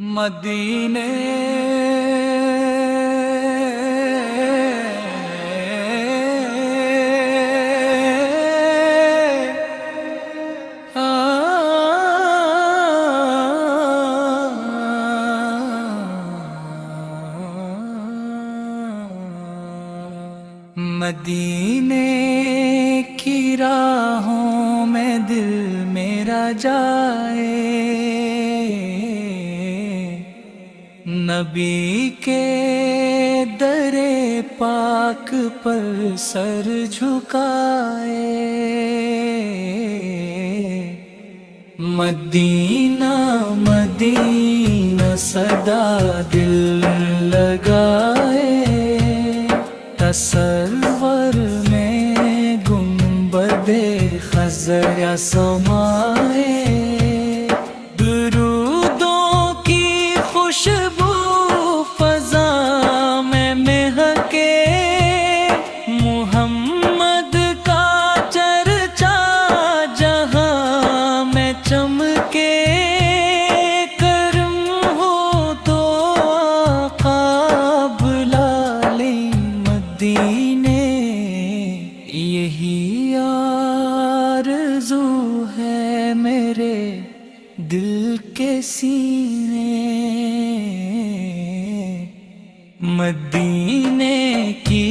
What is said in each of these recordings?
مدینے مدینے کی راہوں میں دل میرا جائے، نبی کے در پاک پر سر جھکائے۔ مدینہ مدینہ صدا دل لگائے، تصور میں گنبد خضر سمائے۔ درودوں کی خوشبو فضا میں مہکے، محمد کا چرچا جہاں میں چمکے۔ کرم ہو تو آقا بلا لیں مدینے، یہی آرزو ہے میرے دل کے سینے۔ مدینے کی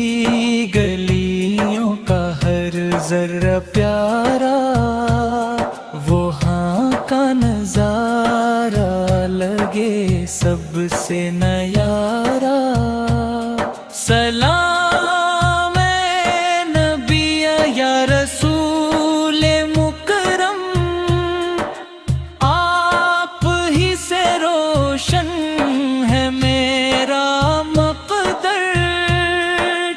گلیوں کا ہر ذرہ پیارا، وہاں کا نظارہ لگے سب سے نیارا۔ سلام اے نبی یا رسول مکرم، آپ ہی سے روشن ہے میرا مقدر۔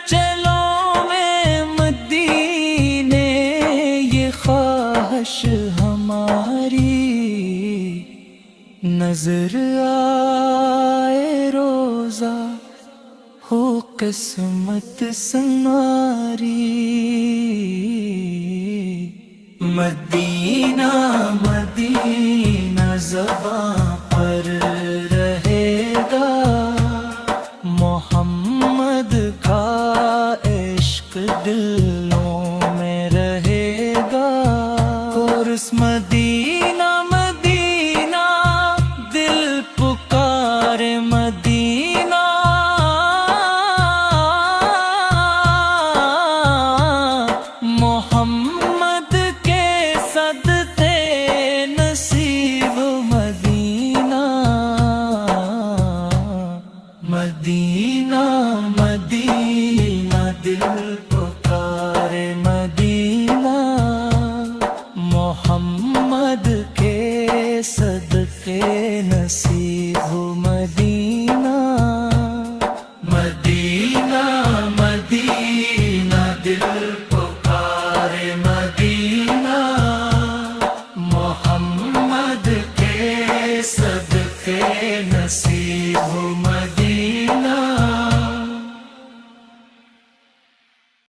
چلو میں مدینے، یہ خواہش ہماری، نظر آئے روزہ ہو قسمت سنواری۔ مدینہ مدینہ زباں پر